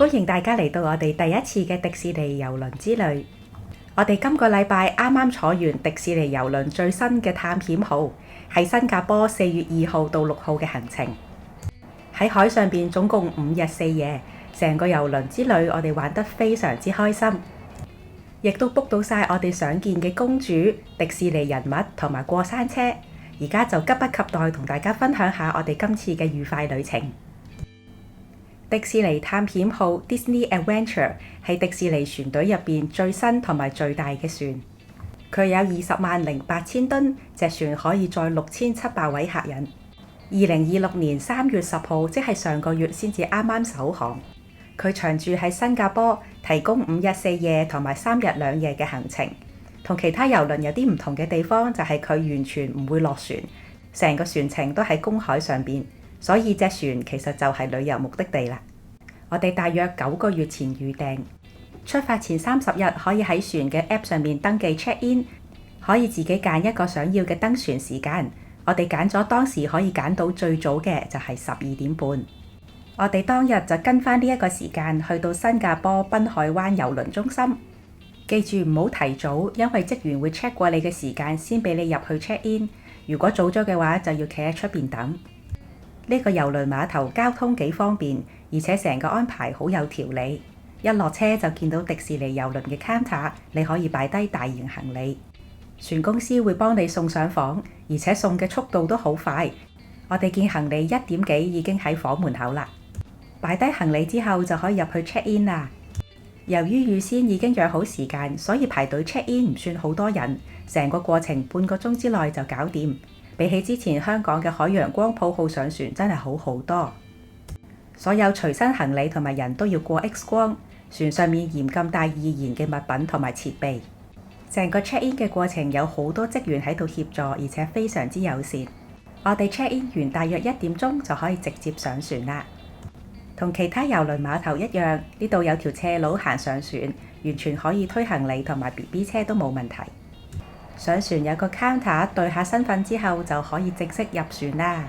歡迎大家嚟到我哋第一次嘅迪士尼郵輪之旅。我哋今個禮拜啱啱坐完迪士尼郵輪最新嘅探險號，喺新加坡4月2號到6號嘅行程。喺海上邊總共5日4夜，成個郵輪之旅我哋玩得非常之開心，亦都 book 到晒我哋想見嘅公主、迪士尼人物同埋過山車。而家就急不及待同大家分享下我哋今次嘅愉快旅程。迪士尼探險號 Disney Adventure 係迪士尼船隊入邊最新同埋最大嘅船，佢有208000噸，隻船可以載6700位客人。2026年3月10號，即係上個月先至啱啱首航。佢長駐喺新加坡，提供5日4夜同埋3日2夜嘅行程。同其他郵輪有啲唔同嘅地方就係佢完全唔會落船，成個船程都喺公海上邊。所以隻船其實就係旅遊目的地啦。我哋大約9個月前預訂，出發前30日可以喺船嘅 App 上面登記 check in， 可以自己揀一個想要嘅登船時間。我哋揀咗當時可以揀到最早嘅就係12點半。我哋當日就跟翻呢一個時間去到新加坡濱海灣郵輪中心。記住唔好提早，因為職員會 check 過你嘅時間先俾你入去 check in。如果早咗嘅話，就要企喺出邊等。呢個郵輪碼頭交通幾方便，而且成個安排好有條理。一落車就見到迪士尼郵輪嘅 counter， 你可以擺低大型行李。船公司會幫你送上房，而且送嘅速度都好快。我哋見行李1點幾已經喺房門口啦。擺低行李之後就可以入去 check in 啦。由於預先已經約好時間，所以排隊 check in 唔算好多人，成個過程半個鐘之內就搞掂。比起之前香港嘅海洋光譜號上船真係好好多。所有隨身行李同埋人都要過 X 光，船上面嚴禁帶易燃嘅物品同埋設備。成個 check in 嘅過程有好多職員喺度協助，而且非常之友善。我哋 check in 完大約1點鐘就可以直接上船啦。同其他郵輪碼頭一樣，呢度有條斜路行上船，完全可以推行李同埋 BB 車都冇問題。上船有個 counter， 對下身份之後就可以正式入船啦。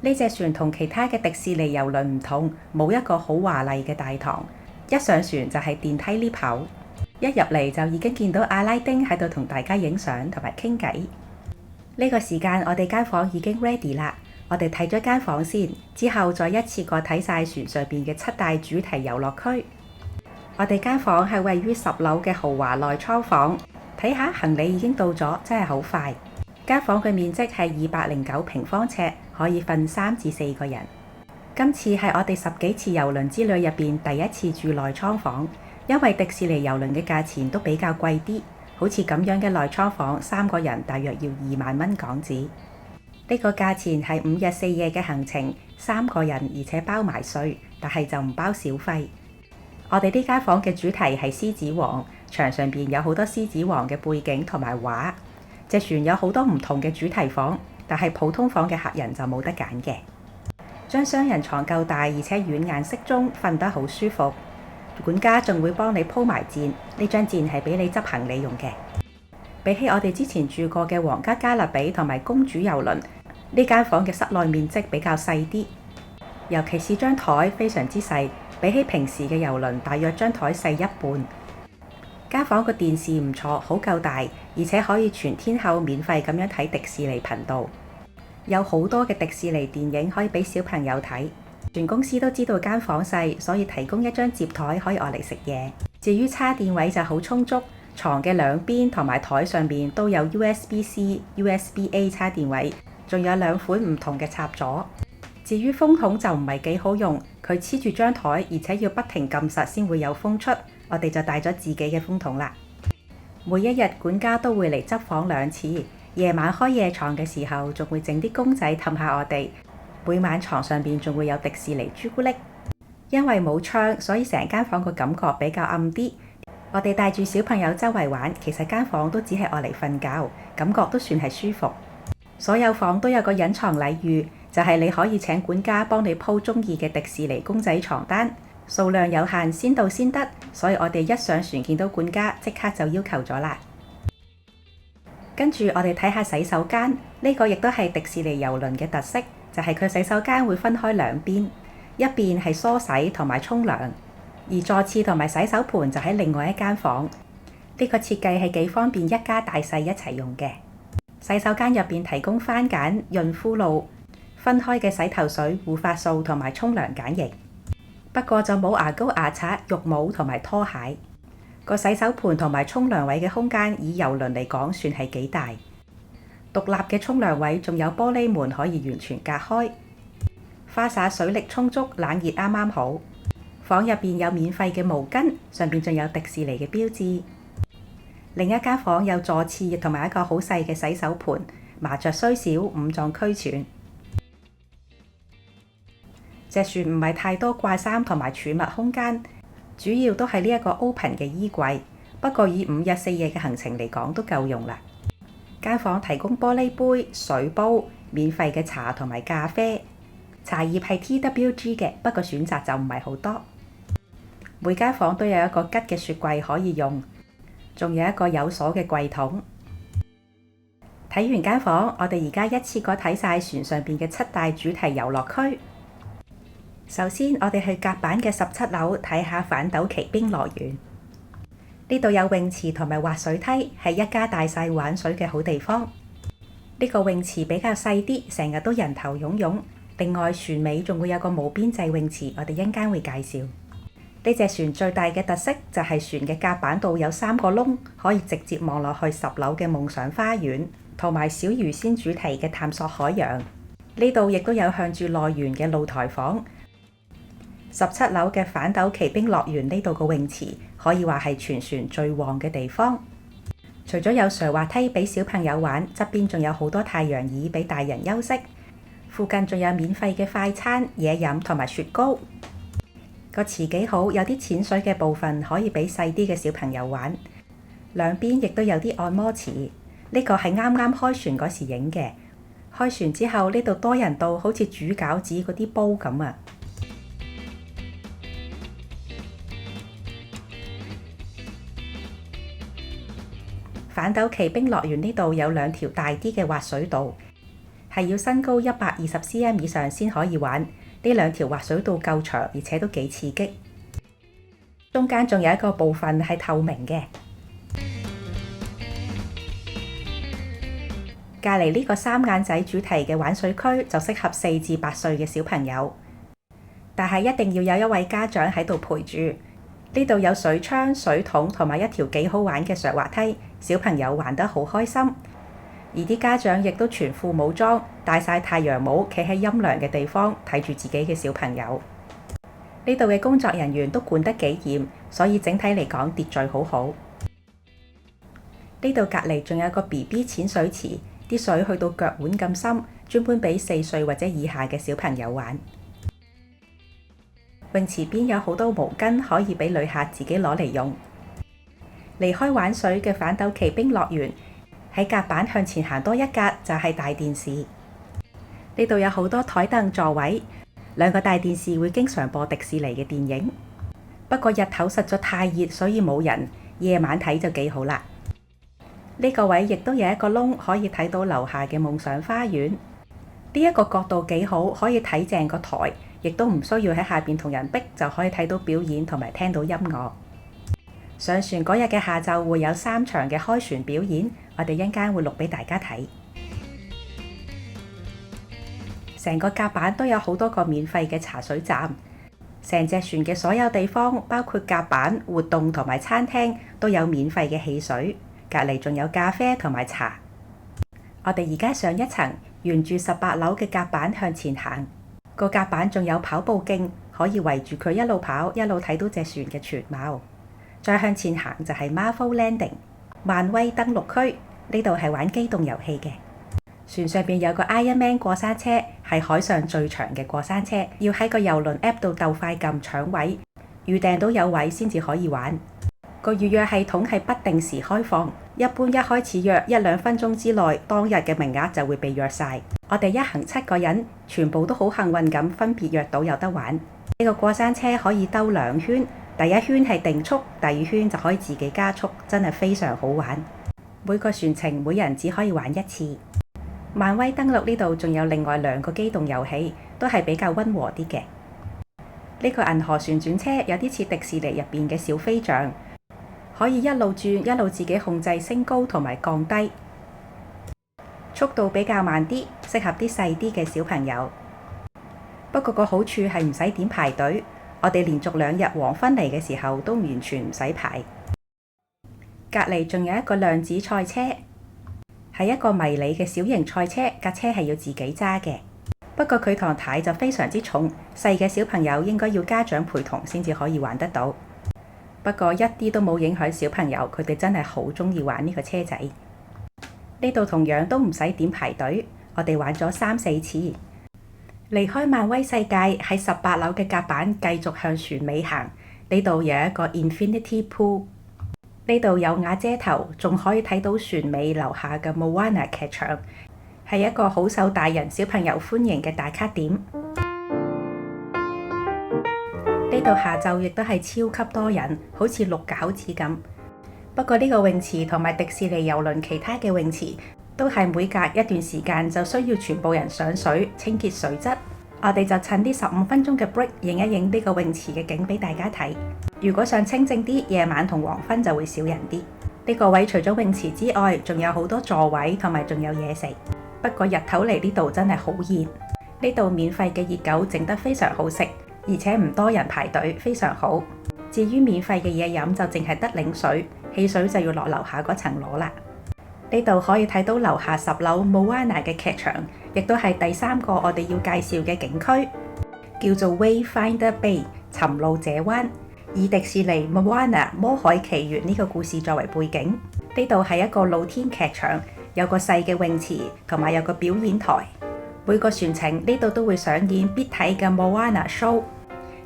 呢隻船同其他嘅迪士尼郵輪唔同，冇一個好華麗嘅大堂。一上船就係電梯 lift 口，一入嚟就已經見到阿拉丁喺度同大家影相同埋傾偈。呢個時間我哋間房已經 ready 啦。我哋睇咗間房先，之後再一次過睇晒船上邊嘅7大主題遊樂區。我哋間房係位於10樓嘅豪華內艙房，睇下行李已經到咗，真係好快。間房嘅面積係209平方尺，可以瞓3至4個人。今次係我哋10幾次郵輪之旅入邊第一次住內艙房，因為迪士尼郵輪嘅價錢都比較貴啲，好似咁樣嘅內艙房3個人大約要2萬蚊港紙。呢個價錢係5日4夜嘅行程，3個人，而且包埋稅，但係就唔包小費。我哋呢間房嘅主題係獅子王，牆上邊有好多獅子王嘅背景同埋畫。隻船有好多唔同嘅主題房，但係普通房嘅客人就冇得揀嘅。張雙人床夠大，而且軟硬適中，瞓得好舒服。管家仲會幫你鋪埋墊，呢張墊係俾你執行李用嘅。比起我哋之前住過嘅皇家加勒比同埋公主郵輪，呢間房嘅室內面積比較細啲，尤其是張台非常之細，比起平時嘅郵輪大約張台細一半。間房個電視唔錯，好夠大，而且可以全天候免費咁樣睇迪士尼頻道，有好多嘅迪士尼電影可以俾小朋友睇。船公司都知道間房細，所以提供一張摺台可以攞嚟食嘢。至於叉電位就好充足。床嘅兩邊同埋台上邊都有 USB-C、USB-A 叉電位，仲有2款唔同嘅插座。至於風筒就唔係幾好用，佢黐住張台，而且要不停撳實先會有風出。我哋就帶咗自己嘅風筒啦。每一日管家都會嚟執房2次，夜晚開夜床嘅時候仲會整啲公仔氹下我哋。每晚床上邊仲會有迪士尼朱古力。因為冇窗，所以成間房個感覺比較暗啲。我哋帶住小朋友周圍玩，其實間房都只係愛嚟瞓覺，感覺都算係舒服。所有房都有個隱藏禮遇，就係你可以請管家幫你鋪中意嘅迪士尼公仔床單，數量有限，先到先得。所以我哋一上船見到管家，即刻就要求咗啦。跟住我哋睇下洗手間，呢個亦都係迪士尼郵輪嘅特色，就係佢洗手間會分開2邊，一邊係梳洗同埋沖涼，而座廁同埋洗手盆就喺另外一間房。呢個設計係幾方便一家大細一齊用嘅。洗手間入邊提供番梘、潤膚露、分開嘅洗頭水、護髮素同埋沖涼梘液。不過就冇牙膏、牙刷、浴帽同埋拖鞋。個洗手盆同埋沖涼位嘅空間以郵輪嚟講算係幾大。獨立嘅沖涼位仲有玻璃門可以完全隔開。花灑水力充足，冷熱啱啱好。房入邊有免費嘅毛巾，上邊仲有迪士尼嘅標誌。另一間房有座廁同埋一個好細嘅洗手盆，麻雀雖小，五臟俱全。隻船唔係太多掛衫同埋儲物空間，主要都係呢一個 open 嘅衣櫃。不過以5日4夜嘅行程嚟講都夠用啦。間房提供玻璃杯、水煲、免費嘅茶同埋咖啡。茶葉係 TWG 嘅，不過選擇就唔係好多。每間房都有一個吉嘅雪櫃可以用，仲有一個有鎖嘅櫃桶。睇完間房，我哋而家一次過睇晒船上邊嘅7大主題遊樂區。首先，我哋去甲板嘅17樓睇下反斗奇兵樂園。呢度有泳池同埋滑水梯，係一家大細玩水嘅好地方。呢個泳池比較細啲，成日都人頭湧湧。另外，船尾仲會有個無邊際泳池，我哋一陣間會介紹。呢隻船最大嘅特色就係船嘅甲板度有3個窿，可以直接望落去10樓嘅夢想花園，同埋小魚仙主題嘅探索海洋。呢度亦都有向住內園嘅露台房。17樓嘅反斗奇兵樂園呢度個泳池可以話係全船最旺嘅地方。除咗有瀡滑梯俾小朋友玩，側邊仲有好多太陽椅俾大人休息。附近仲有免費嘅快餐、嘢飲同埋雪糕。個池幾好，有啲淺水嘅部分可以俾細啲嘅小朋友玩。兩邊亦都有啲按摩池。呢個係啱啱開船嗰時影嘅。開船之後，呢度多人到好似煮餃子嗰啲煲咁啊！反斗奇兵樂園呢度有2條大啲嘅滑水道。係要身高120cm 以上先可以玩。呢2條滑水道夠長，而且都幾刺激。中間仲有一個部分係透明嘅。隔離呢個3眼仔主題嘅玩水區就適合4至8歲嘅小朋友，但係一定要有一位家長喺度陪住。呢度有水槍、水桶同埋一條幾好玩嘅瀡滑梯，小朋友玩得好開心。而啲家長亦都全副武裝，戴晒太陽帽，企喺陰涼嘅地方睇住自己嘅小朋友。呢度嘅工作人員都管得幾嚴，所以整體嚟講秩序好好。呢度隔離仲有個 BB 淺水池，啲水去到腳腕咁深，專門俾4歲或者以下嘅小朋友玩。泳池邊有好多毛巾可以俾旅客自己攞嚟用。離開玩水嘅反斗奇兵樂園，喺甲板向前行多一格就係大電視。呢度有好多台凳座位，2個大電視會經常播迪士尼嘅電影。不過日頭實在太熱，所以冇人，夜晚睇就幾好啦。呢個位亦都有一個窿，可以睇到樓下嘅夢想花園。呢一個角度幾好，可以睇正個台，亦都唔需要喺下邊同人逼，就可以睇到表演同埋聽到音樂。上船嗰日嘅下晝會有3場嘅開船表演，我哋一陣間會錄俾大家睇。成個甲板都有好多個免費嘅茶水站，成隻船嘅所有地方，包括甲板、活動同埋餐廳，都有免費嘅汽水。隔離仲有咖啡同埋茶。我哋而家上一層，沿住18樓嘅甲板向前行。個甲板仲有跑步徑，可以圍住佢一路跑，一路睇到隻船嘅全貌。再向前行就係 Marvel Landing 漫威登陸區，呢度係玩機動遊戲嘅。船上邊有個 Iron Man 過山車，係海上最長嘅過山車，要喺個郵輪 App 度鬥快撳搶位，預訂到有位先至可以玩。個預約系統係不定時開放，一般一開始約1-2分鐘之內，當日嘅名額就會被約晒。我哋一行7個人，全部都好幸運咁分別約到有得玩。呢個過山車可以兜2圈，第1圈係定速，第2圈就可以自己加速，真係非常好玩。每個船程每人只可以玩1次。漫威登陸呢度仲有另外2個機動遊戲，都係比較溫和啲嘅。呢個銀河旋轉車有啲似迪士尼入邊嘅小飛象，可以一路轉一路自己控制升高同埋降低，速度比較慢啲，適合啲細啲嘅小朋友。不過個好處係唔使點排隊，我哋連續2日黃昏嚟嘅時候都完全唔使排。隔離仲有一個量子賽車，係一個迷你嘅小型賽車，架車係要自己揸嘅。不過佢堂軚就非常之重，細嘅小朋友應該要家長陪同先至可以玩得到。不過一啲都冇影響小朋友，佢哋真係好鍾意玩呢個車仔。呢度同樣都唔使點排隊，我哋玩咗3-4次。離開漫威世界，喺18樓嘅甲板繼續向船尾行。呢度有一個 Infinity Pool， 呢度有瓦遮頭，仲可以睇到船尾樓下嘅 Moana 劇場，係一個好受大人小朋友歡迎嘅打卡點。呢度下晝亦都係超級多人，好似鹿餃子咁。不過呢個泳池同埋迪士尼郵輪其他嘅泳池都係每隔一段時間就需要全部人上水清潔水質。我哋就趁啲15分鐘嘅 break 影一影呢個泳池嘅景俾大家睇。如果想清靜啲，夜晚同黃昏就會少人啲。呢個位除咗泳池之外，仲有好多座位同埋仲有嘢食。不過日頭嚟呢度真係好熱。呢度免費嘅熱狗整得非常好食，而且唔多人排隊，非常好。至於免費嘅嘢飲就淨係得檸水，汽水就要落樓下嗰層攞啦。呢度可以睇到樓下10樓 Moana 嘅劇場，亦都係第3個我哋要介紹嘅景區，叫做 Wayfinder Bay 尋路者灣，以迪士尼 Moana 魔海奇緣呢個故事作為背景。呢度係一個露天劇場，有個細嘅泳池，同埋有個表演台。每個船程呢度都會上演必睇嘅 Moana show，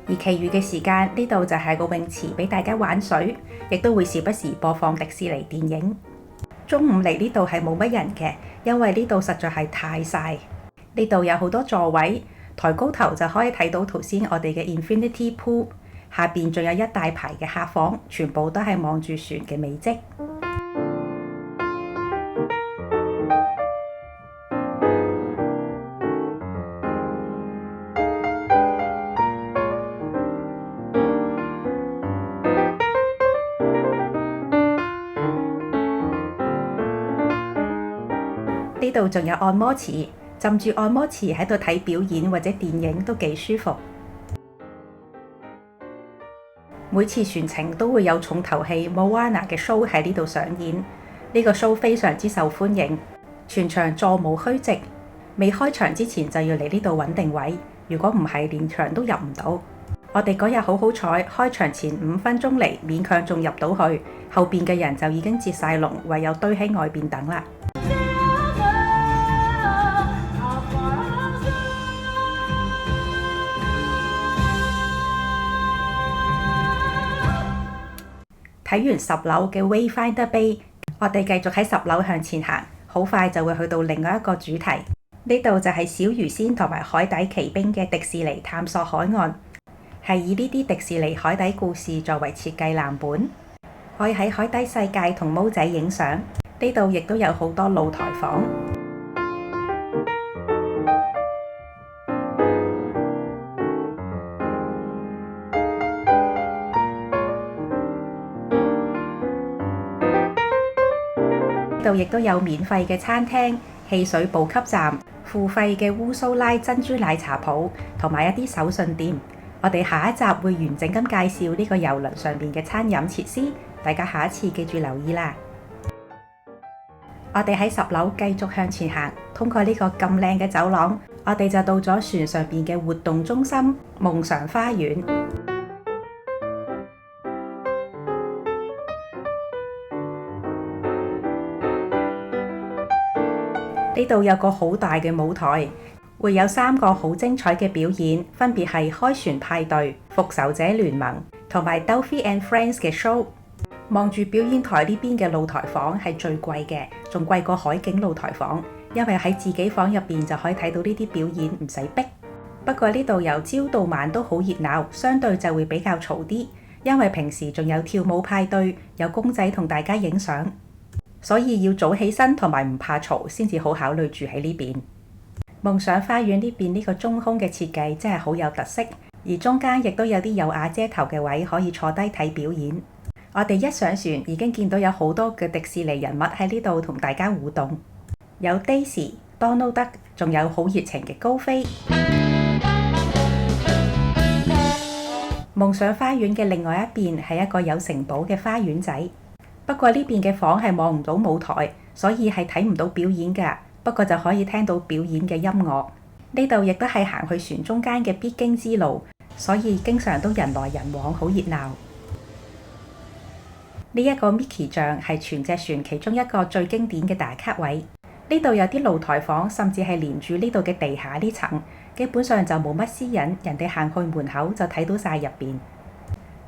而其餘嘅時間呢度就係個泳池俾大家玩水，亦都會時不時播放迪士尼電影。中午嚟呢度係冇乜人嘅，因為呢度實在係太曬。呢度有好多座位，抬高頭就可以睇到頭先我哋嘅 Infinity Pool， 下邊仲有一大排嘅客房，全部都係望住船嘅美跡。呢度仲有按摩池，浸住按摩池喺度睇表演或者電影都幾舒服。每次船程都會有重頭戲 Moana 嘅 show 喺呢度上演，呢個 show 非常之受歡迎，全場座無虛席。未開場之前就要嚟呢度揾定位，如果唔係連場都入唔到。我哋嗰日好好彩，開場前5分鐘嚟，勉強仲入到去，後邊嘅人就已經截晒龍，唯有堆喺外邊等啦。睇完10樓嘅 Wayfinder Bay， 我哋繼續喺10樓向前行，好快就會去到另外一個主題。呢度就係小魚仙同埋海底奇兵嘅迪士尼探索海岸，係以呢啲迪士尼海底故事作為設計藍本，可以喺海底世界同毛仔影相。呢度亦都有好多露台房。呢度亦都有免費嘅餐廳、汽水補給站、付費嘅烏蘇拉珍珠奶茶鋪，同埋一啲手信店。我哋下一集會完整咁介紹呢個郵輪上面嘅餐飲設施，大家下一次記住留意啦。我哋喺10樓繼續向前行，通過呢個咁靚嘅走廊，我哋就到咗船上邊嘅活動中心夢想花園。呢度有個好大嘅舞台，會有3個好精彩嘅表演，分別係開船派對、復仇者聯盟同埋 Duffy and Friends 嘅 show。望住表演台呢邊嘅露台房係最貴嘅，仲貴過海景露台房，因為喺自己房入邊就可以睇到呢啲表演，唔使逼。不過呢度由朝到晚都好熱鬧，相對就會比較嘈啲，因為平時仲有跳舞派對，有公仔同大家影相。所以要早起身同埋唔怕嘈，先至好考慮住喺呢邊。夢想花園呢邊呢個中空嘅設計真係好有特色，而中間亦都有啲有瓦遮頭嘅位可以坐低睇表演。我哋一上船已經見到有好多嘅迪士尼人物喺呢度同大家互動，有 Daisy、Donald Duck， 仲有好熱情嘅高飛。夢想花園嘅另外一邊係一個有城堡嘅花園仔，不過呢邊嘅房係望唔到舞台，所以係睇唔到表演㗎。不過就可以聽到表演嘅音樂。呢度亦都係行去船中間嘅必經之路，所以經常都人來人往，好熱鬧。呢一個 Mickey 像係全隻船其中一個最經典嘅打卡位。呢度有啲露台房，甚至係連住呢度嘅地下呢層，基本上就冇乜私隱，人哋行去門口就睇到晒入邊。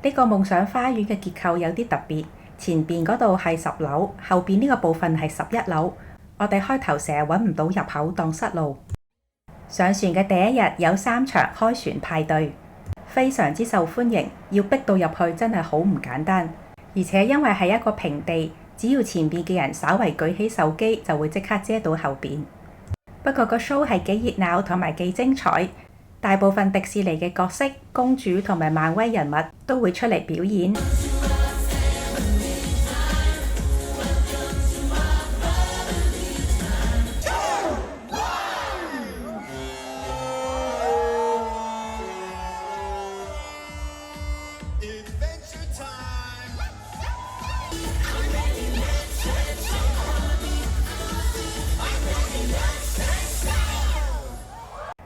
呢個夢想花園嘅結構有啲特別，前邊嗰度係10樓，後邊呢個部分係11樓。我哋開頭成日揾唔到入口，蕩失路。上船嘅第一日有3場開船派對，非常之受歡迎，要逼到入去真係好唔簡單。而且因為係一個平地，只要前邊嘅人稍為舉起手機，就會即刻遮到後邊。不過個 show 係幾熱鬧同埋幾精彩，大部分迪士尼嘅角色、公主同埋漫威人物都會出嚟表演。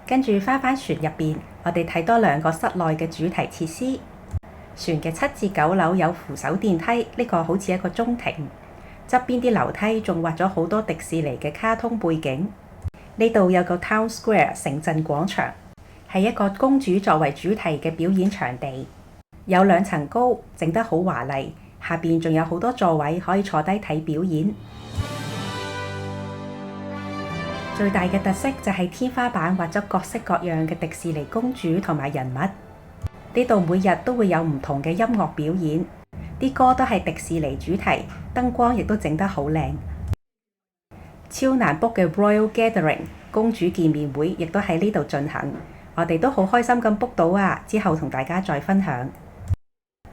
跟住返船入邊，我哋睇多2個室內嘅主題設施。船嘅7至9樓有扶手電梯，呢個好似一個中庭。側邊啲樓梯仲畫咗好多迪士尼嘅卡通背景。呢度有個 Town Square 城鎮廣場，係一個公主作為主題嘅表演場地，有2層高，整得好華麗。下邊仲有好多座位可以坐低睇表演。最大嘅特色就係天花板畫咗各式各樣嘅迪士尼公主同埋人物。呢度每日都會有唔同嘅音樂表演，啲歌都係迪士尼主題，燈光亦都整得好靚。超難 book 嘅 Royal Gathering 公主見面會亦都喺呢度進行，我哋都好開心咁 book 到啊！之後同大家再分享。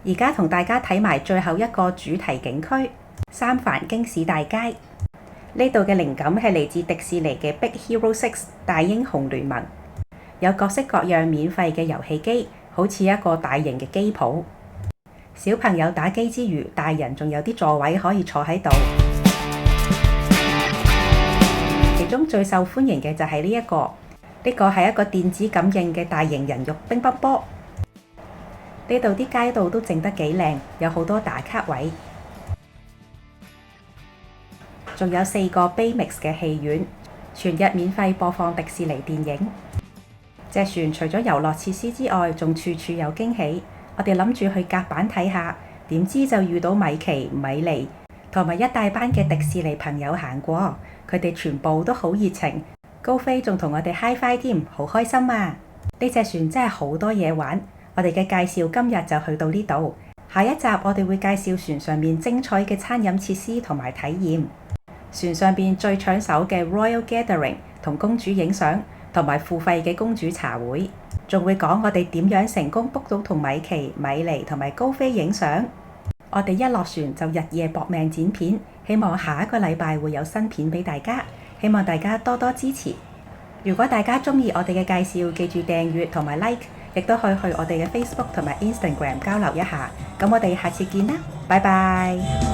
而家同大家睇埋最後一個主題景區——三藩京市大街。呢度嘅靈感係嚟自迪士尼嘅《Big Hero 6》大英雄聯盟，有各式各樣免費嘅遊戲機，好似一個大型嘅機鋪。小朋友打機之餘，大人仲有啲座位可以坐喺度。其中最受歡迎嘅就係呢一個，呢個係一個電子感應嘅大型人肉乒乓波。呢度啲街道都整得幾靚，有好多打卡位。仲有4個 Baymax 嘅戲院，全日免費播放迪士尼電影。隻船除咗遊樂設施之外，仲處處有驚喜。我哋諗住去甲板睇下，點知就遇到米奇、米妮同埋一大班嘅迪士尼朋友行過，佢哋全部都好熱情。高飛仲同我哋 high five 添，好開心啊！呢隻船真係好多嘢玩。我哋嘅介紹今日就去到呢度，下一集我哋會介紹船上面精彩嘅餐飲設施同埋體驗。船上邊最搶手嘅 Royal Gathering 同公主影相，同埋付費嘅公主茶會，仲會講我哋點樣成功 book 到同米奇、米妮同埋高飛影相。我哋一落船就日夜搏命剪片，希望下一個禮拜會有新片俾大家，希望大家多多支持。如果大家鍾意我哋嘅介紹，記住訂閱同埋 like， 亦都可以去我哋嘅 Facebook 同埋 Instagram 交流一下。咁我哋下次見啦，拜拜。